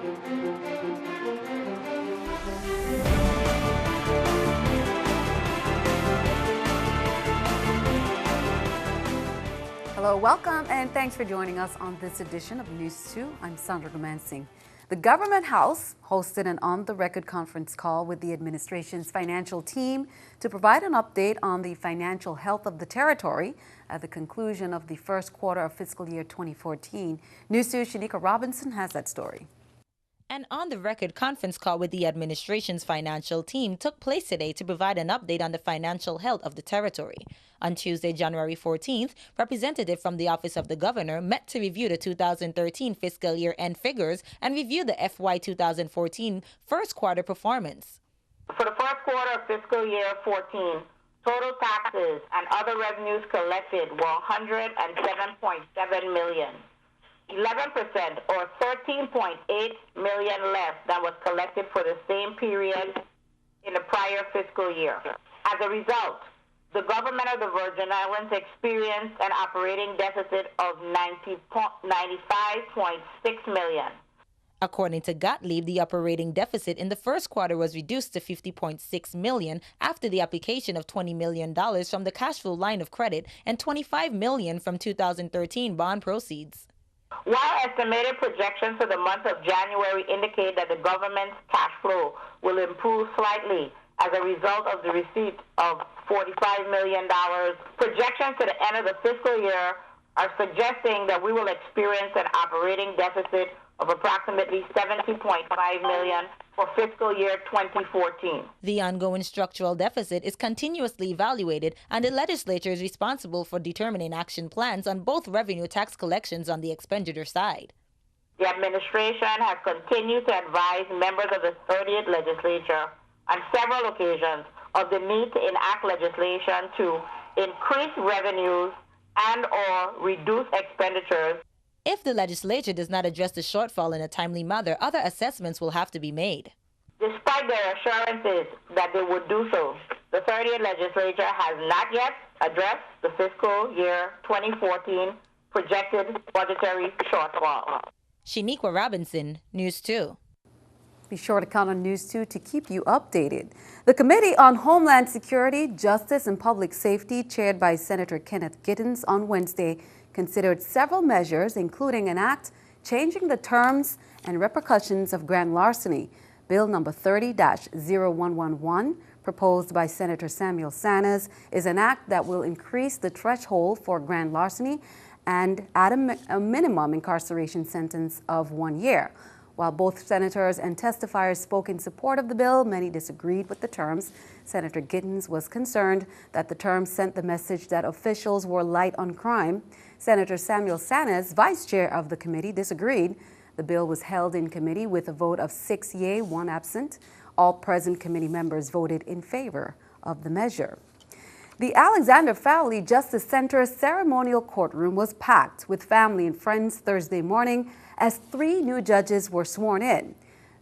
Hello, welcome, and thanks for joining us on this edition of News 2. I'm Sandra Gomansing. The Government House hosted an on-the-record conference call with the administration's financial team to provide an update on the financial health of the territory at the conclusion of the first quarter of fiscal year 2014. News 2's Shanika Robinson has that story. An on-the-record conference call with the administration's financial team took place today to provide an update on the financial health of the territory. On Tuesday, January 14th, representatives from the Office of the Governor met to review the 2013 fiscal year end figures and review the FY 2014 first quarter performance. For the first quarter of fiscal year 14, total taxes and other revenues collected were $107.7 million. 11% or $13.8 million less than was collected for the same period in the prior fiscal year. As a result, the government of the Virgin Islands experienced an operating deficit of $95.6 million. According to Gottlieb, the operating deficit in the first quarter was reduced to $50.6 million after the application of $20 million from the cash flow line of credit and $25 million from 2013 bond proceeds. While estimated projections for the month of January indicate that the government's cash flow will improve slightly as a result of the receipt of $45 million, projections to the end of the fiscal year are suggesting that we will experience an operating deficit of approximately $70.5 million for fiscal year 2014. The ongoing structural deficit is continuously evaluated, and the legislature is responsible for determining action plans on both revenue tax collections on the expenditure side. The administration has continued to advise members of the 30th legislature on several occasions of the need to enact legislation to increase revenues and or reduce expenditures. If the legislature does not address the shortfall in a timely manner, other assessments will have to be made. Despite their assurances that they would do so, the 30th legislature has not yet addressed the fiscal year 2014 projected budgetary shortfall. Shaniqua Robinson, News 2. Be sure to count on News 2 to keep you updated. The Committee on Homeland Security, Justice, and Public Safety, chaired by Senator Kenneth Gittens on Wednesday, considered several measures, including an act changing the terms and repercussions of grand larceny. Bill number 30-0111, proposed by Senator Samuel Sanders, is an act that will increase the threshold for grand larceny and add a minimum incarceration sentence of 1 year. While both senators and testifiers spoke in support of the bill, many disagreed with the terms. Senator Gittens was concerned that the terms sent the message that officials were light on crime. Senator Samuel Sanders, vice chair of the committee, disagreed. The bill was held in committee with a vote of 6 yea, 1 absent. All present committee members voted in favor of the measure. The Alexander Farrelly Justice Center's ceremonial courtroom was packed with family and friends Thursday morning as 3 new judges were sworn in.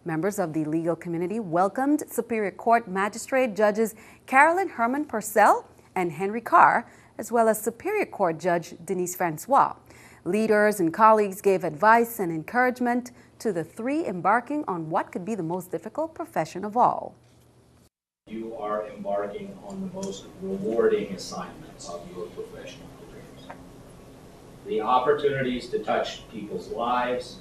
Members of the legal community welcomed Superior Court Magistrate Judges Carolyn Herman Purcell and Henry Carr, as well as Superior Court Judge Denise Francois. Leaders and colleagues gave advice and encouragement to the 3 embarking on what could be the most difficult profession of all. You are embarking on the most rewarding assignments of your professional careers. The opportunities to touch people's lives,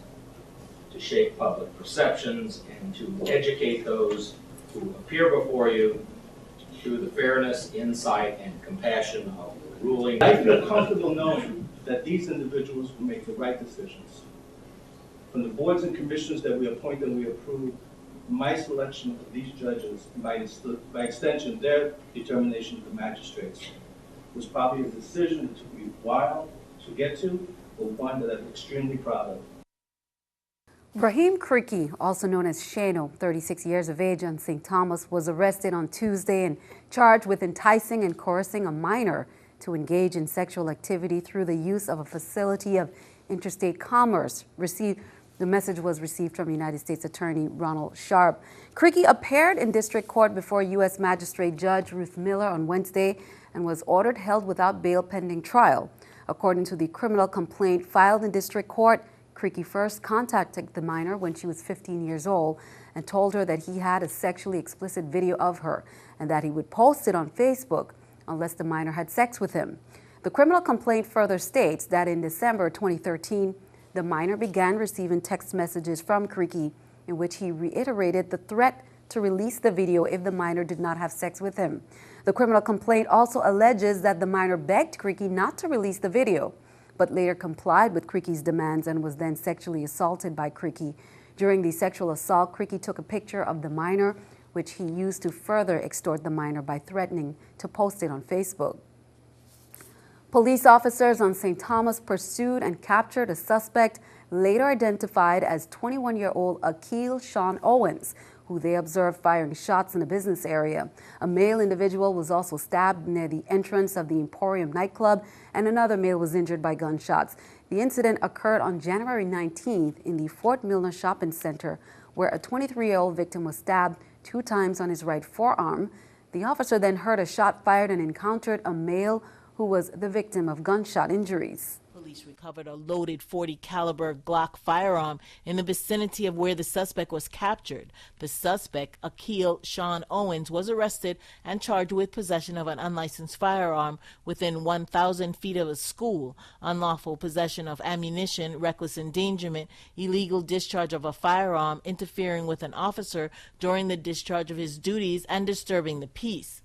to shape public perceptions, and to educate those who appear before you through the fairness, insight, and compassion of the ruling. I feel comfortable knowing that these individuals will make the right decisions. From the boards and commissions that we appoint and we approve, my selection of these judges, by extension, their determination of the magistrates, was probably a decision that took me a while to get to, but one that I'm extremely proud of. Brahim Kriki, also known as Shano, 36 years of age, on St. Thomas, was arrested on Tuesday and charged with enticing and coercing a minor to engage in sexual activity through the use of a facility of interstate commerce. The message was received from United States Attorney Ronald Sharp. Kriki appeared in district court before U.S. Magistrate Judge Ruth Miller on Wednesday and was ordered held without bail pending trial. According to the criminal complaint filed in district court, Creaky first contacted the minor when she was 15 years old and told her that he had a sexually explicit video of her and that he would post it on Facebook unless the minor had sex with him. The criminal complaint further states that in December 2013, the minor began receiving text messages from Creaky in which he reiterated the threat to release the video if the minor did not have sex with him. The criminal complaint also alleges that the minor begged Creaky not to release the video, but later complied with Creaky's demands and was then sexually assaulted by Creaky. During the sexual assault, Creaky took a picture of the minor, which he used to further extort the minor by threatening to post it on Facebook. Police officers on St. Thomas pursued and captured a suspect later identified as 21-year-old Akil Sean Owens, who they observed firing shots in a business area. A male individual was also stabbed near the entrance of the Emporium nightclub, and another male was injured by gunshots. The incident occurred on January 19th in the Fort Milner Shopping Center, where a 23-year-old victim was stabbed 2 times on his right forearm. The officer then heard a shot fired and encountered a male who was the victim of gunshot injuries. Police recovered a loaded .40 caliber Glock firearm in the vicinity of where the suspect was captured. The suspect, Akil Sean Owens, was arrested and charged with possession of an unlicensed firearm within 1,000 feet of a school, unlawful possession of ammunition, reckless endangerment, illegal discharge of a firearm, interfering with an officer during the discharge of his duties, and disturbing the peace.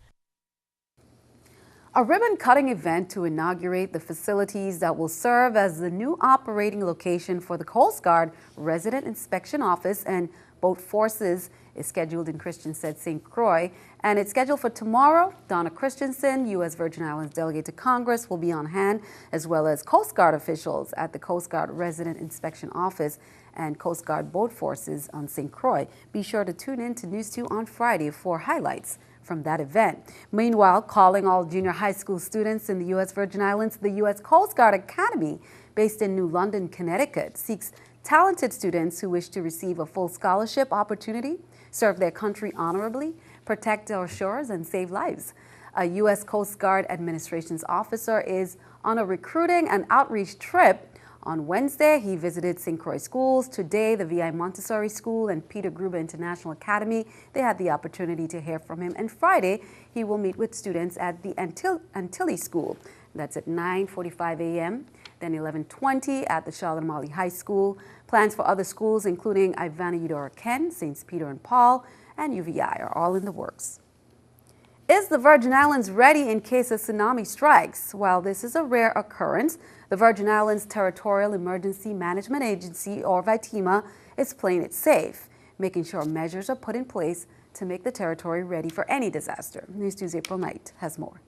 A ribbon-cutting event to inaugurate the facilities that will serve as the new operating location for the Coast Guard Resident Inspection Office and Boat Forces is scheduled in Christiansted, St. Croix, and it's scheduled for tomorrow. Donna Christensen, U.S. Virgin Islands Delegate to Congress, will be on hand, as well as Coast Guard officials at the Coast Guard Resident Inspection Office and Coast Guard Boat Forces on St. Croix. Be sure to tune in to News 2 on Friday for highlights from that event. Meanwhile, calling all junior high school students in the U.S. Virgin Islands, the U.S. Coast Guard Academy, based in New London, Connecticut, seeks talented students who wish to receive a full scholarship opportunity, serve their country honorably, protect our shores, and save lives. A U.S. Coast Guard Administration's officer is on a recruiting and outreach trip. On Wednesday, he visited St. Croix schools. Today, the VI Montessori School and Peter Gruber International Academy. They had the opportunity to hear from him. And Friday, he will meet with students at the Antilles School. That's at 9:45 a.m., then 11:20 at the Charlotte Amalie High School. Plans for other schools, including Ivana Eudora Ken, St. Peter and Paul, and UVI, are all in the works. Is the Virgin Islands ready in case a tsunami strikes? While this is a rare occurrence, the Virgin Islands Territorial Emergency Management Agency, or VITEMA, is playing it safe, making sure measures are put in place to make the territory ready for any disaster. News 2's April Knight has more.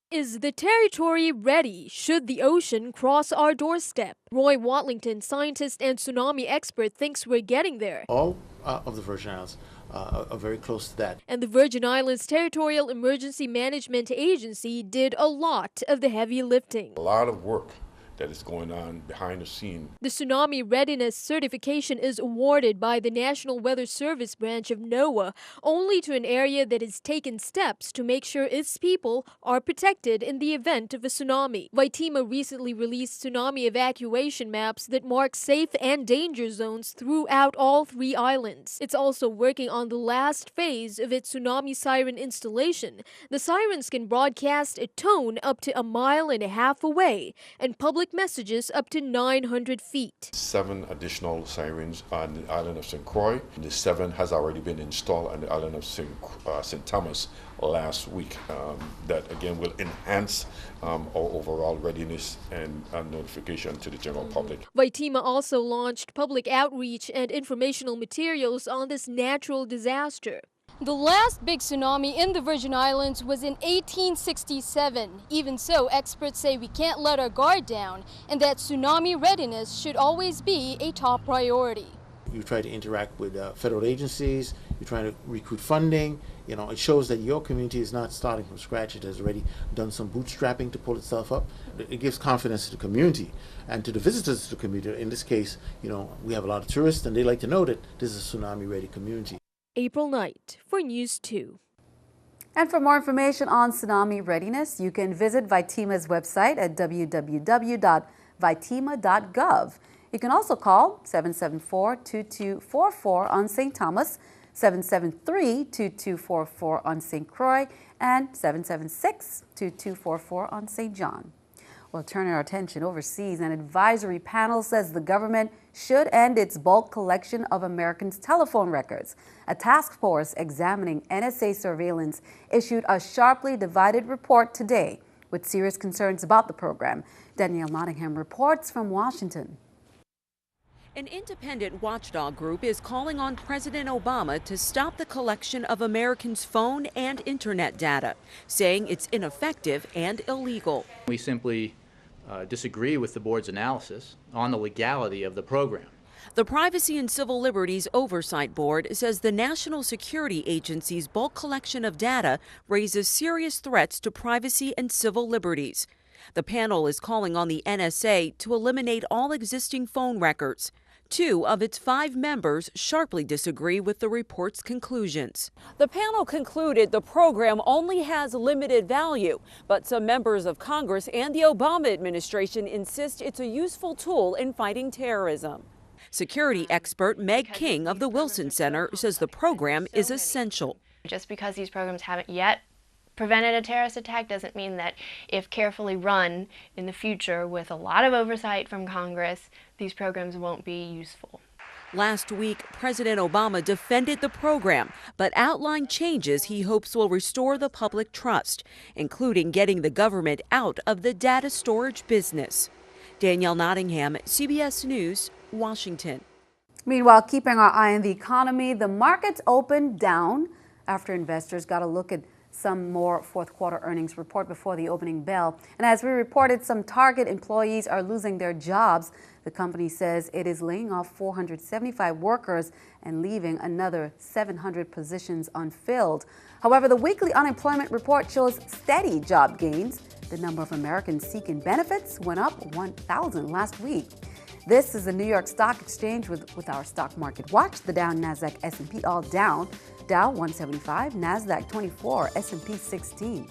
Is the territory ready should the ocean cross our doorstep? Roy Watlington, scientist and tsunami expert, thinks we're getting there. All of the Virgin Islands are very close to that. And the Virgin Islands Territorial Emergency Management Agency did a lot of the heavy lifting. A lot of work that is going on behind the scene. The Tsunami Readiness Certification is awarded by the National Weather Service branch of NOAA only to an area that has taken steps to make sure its people are protected in the event of a tsunami. VITEMA recently released tsunami evacuation maps that mark safe and danger zones throughout all 3 islands. It's also working on the last phase of its tsunami siren installation. The sirens can broadcast a tone up to 1.5 miles away and public messages up to 900 feet. 7 additional sirens on the island of St. Croix. The 7 has already been installed on the island of St. Thomas last week. That again will enhance our overall readiness and notification to the general public. VITEMA also launched public outreach and informational materials on this natural disaster. The last big tsunami in the Virgin Islands was in 1867. Even so, experts say we can't let our guard down and that tsunami readiness should always be a top priority. You try to interact with federal agencies, you're trying to recruit funding. You know, it shows that your community is not starting from scratch. It has already done some bootstrapping to pull itself up. It gives confidence to the community and to the visitors to the community. In this case, you know, we have a lot of tourists and they like to know that this is a tsunami-ready community. April Knight for News 2. And for more information on tsunami readiness, you can visit VITEMA's website at www.vitema.gov. You can also call 774-2244 on St. Thomas, 773-2244 on St. Croix, and 776-2244 on St. John. Well, turning our attention overseas, an advisory panel says the government should end its bulk collection of Americans' telephone records. A task force examining NSA surveillance issued a sharply divided report today with serious concerns about the program. Danielle Nottingham reports from Washington. An independent watchdog group is calling on President Obama to stop the collection of Americans' phone and internet data, saying it's ineffective and illegal. We simply disagree with the board's analysis on the legality of the program. The Privacy and Civil Liberties Oversight Board says the National Security Agency's bulk collection of data raises serious threats to privacy and civil liberties. The panel is calling on the NSA to eliminate all existing phone records. 2 of its 5 members sharply disagree with the report's conclusions. The panel concluded the program only has limited value, but some members of Congress and the Obama administration insist it's a useful tool in fighting terrorism. Security expert Meg King of the Wilson Center says the program is essential. Just because these programs haven't yet prevented a terrorist attack doesn't mean that if carefully run in the future with a lot of oversight from Congress, these programs won't be useful. Last week, President Obama defended the program, but outlined changes he hopes will restore the public trust, including getting the government out of the data storage business. Danielle Nottingham, CBS News, Washington. Meanwhile, keeping our eye on the economy, the markets opened down after investors got a look at some more fourth quarter earnings report before the opening bell. And as we reported, some Target employees are losing their jobs. The company says it is laying off 475 workers and leaving another 700 positions unfilled. However, the weekly unemployment report shows steady job gains. The number of Americans seeking benefits went up 1,000 last week. This is the New York Stock Exchange with our stock market watch. The Dow, Nasdaq, S&P all down. Dow 175, Nasdaq 24, S&P 16.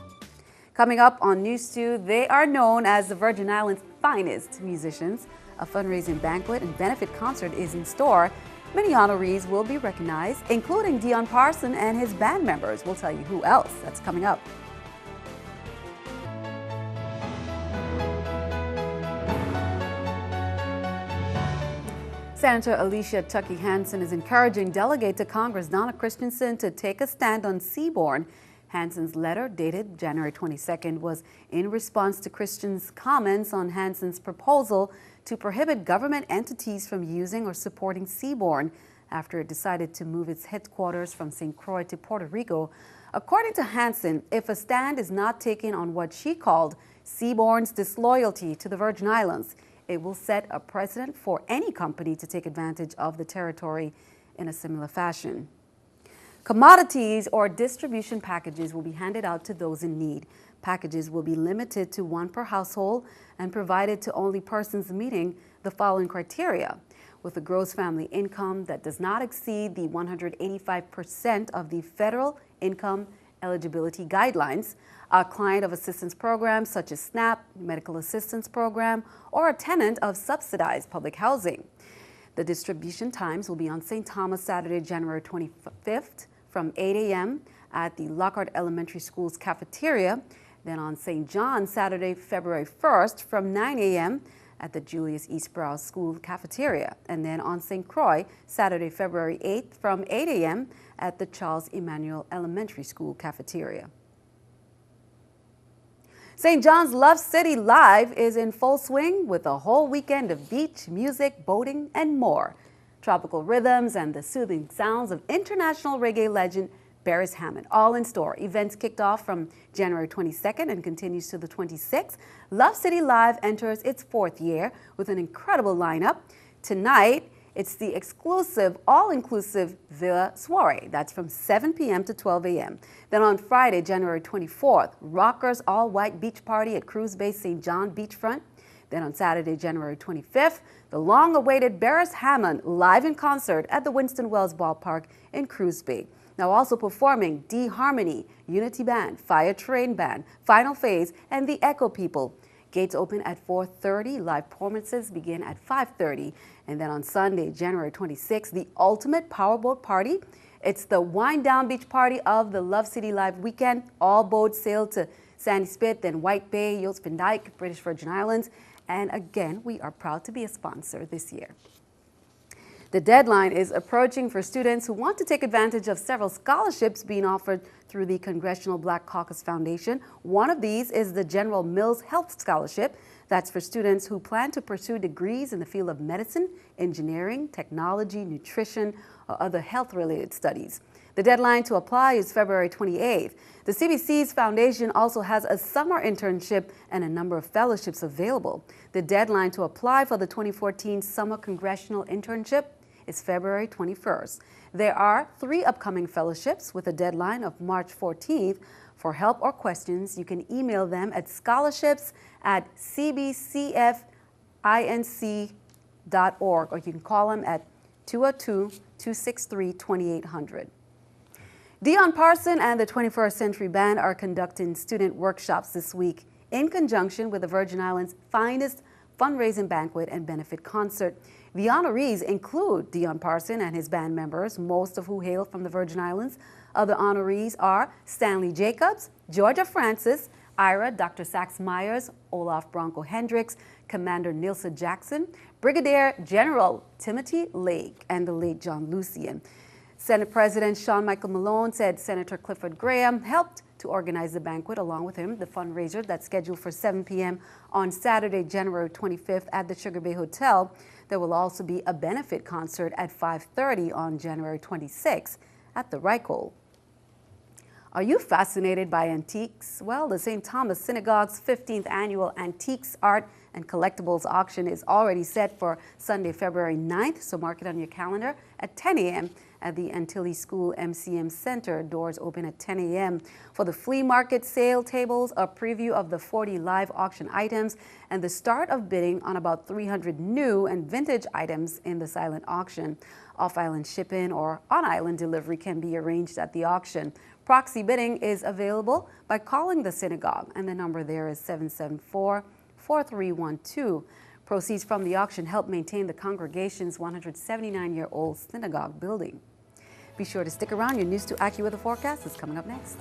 Coming up on News 2, they are known as the Virgin Islands' finest musicians. A fundraising banquet and benefit concert is in store. Many honorees will be recognized, including Dion Parson and his band members. We'll tell you who else. That's coming up. Senator Alicia Tuckey Hansen is encouraging Delegate to Congress Donna Christensen to take a stand on Seaborn. Hansen's letter, dated January 22nd, was in response to Christian's comments on Hansen's proposal to prohibit government entities from using or supporting Seaborn after it decided to move its headquarters from St. Croix to Puerto Rico. According to Hansen, if a stand is not taken on what she called Seaborn's disloyalty to the Virgin Islands, it will set a precedent for any company to take advantage of the territory in a similar fashion. Commodities or distribution packages will be handed out to those in need. Packages will be limited to 1 per household and provided to only persons meeting the following criteria: with a gross family income that does not exceed the 185% of the federal income eligibility guidelines, a client of assistance programs such as SNAP, medical assistance program, or a tenant of subsidized public housing. The distribution times will be on St. Thomas, Saturday, January 25th from 8 a.m. at the Lockhart Elementary School's cafeteria. Then on St. John, Saturday, February 1st from 9 a.m. at the Julius E. Sprouse School cafeteria. And then on St. Croix, Saturday, February 8th from 8 a.m. at the Charles Emmanuel Elementary School cafeteria. St. John's Love City Live is in full swing with a whole weekend of beach, music, boating, and more. Tropical rhythms and the soothing sounds of international reggae legend Beres Hammond, all in store. Events kicked off from January 22nd and continues to the 26th. Love City Live enters its 4th year with an incredible lineup. Tonight, it's the exclusive, all-inclusive Villa Soiree. That's from 7 p.m. to 12 a.m. Then on Friday, January 24th, Rockers All-White Beach Party at Cruise Bay St. John Beachfront. Then on Saturday, January 25th, the long-awaited Beres Hammond live in concert at the Winston Wells Ballpark in Cruise Bay. Now also performing D Harmony, Unity Band, Fire Train Band, Final Phase, and the Echo People. Gates open at 4:30. Live performances begin at 5:30. And then on Sunday, January 26th, the ultimate powerboat party. It's the wind down beach party of the Love City Live weekend. All boats sail to Sandy Spit, then White Bay, Yost Van Dyke, British Virgin Islands. And again, we are proud to be a sponsor this year. The deadline is approaching for students who want to take advantage of several scholarships being offered through the Congressional Black Caucus Foundation. One of these is the General Mills Health Scholarship. That's for students who plan to pursue degrees in the field of medicine, engineering, technology, nutrition, or other health-related studies. The deadline to apply is February 28th. The CBC's foundation also has a summer internship and a number of fellowships available. The deadline to apply for the 2014 Summer Congressional Internship is February 21st. There are 3 upcoming fellowships with a deadline of March 14th. For help or questions, you can email them at scholarships@cbcfinc.org, or you can call them at 202-263-2800. Dion Parson and the 21st Century Band are conducting student workshops this week in conjunction with the Virgin Islands' finest fundraising banquet and benefit concert. The honorees include Dion Parson and his band members, most of who hail from the Virgin Islands. Other honorees are Stanley Jacobs, Georgia Francis, Ira, Dr. Sax Myers, Olaf Bronco Hendricks, Commander Nilsa Jackson, Brigadier General Timothy Lake, and the late John Lucian. Senate President Sean Michael Malone said Senator Clifford Graham helped to organize the banquet. Along with him, the fundraiser that's scheduled for 7 p.m. on Saturday, January 25th at the Sugar Bay Hotel. There will also be a benefit concert at 5:30 on January 26th at the Reichel. Are you fascinated by antiques? Well, the St. Thomas Synagogue's 15th annual Antiques, Art, and Collectibles auction is already set for Sunday, February 9th, so mark it on your calendar at 10 a.m. at the Antilles School MCM Center. Doors open at 10 a.m. For the flea market sale tables, a preview of the 40 live auction items, and the start of bidding on about 300 new and vintage items in the silent auction. Off-island shipping or on-island delivery can be arranged at the auction. Proxy bidding is available by calling the synagogue, and the number there is 774-4312. Proceeds from the auction help maintain the congregation's 179-year-old synagogue building. Be sure to stick around. Your News 2 AccuWeather forecast is coming up next.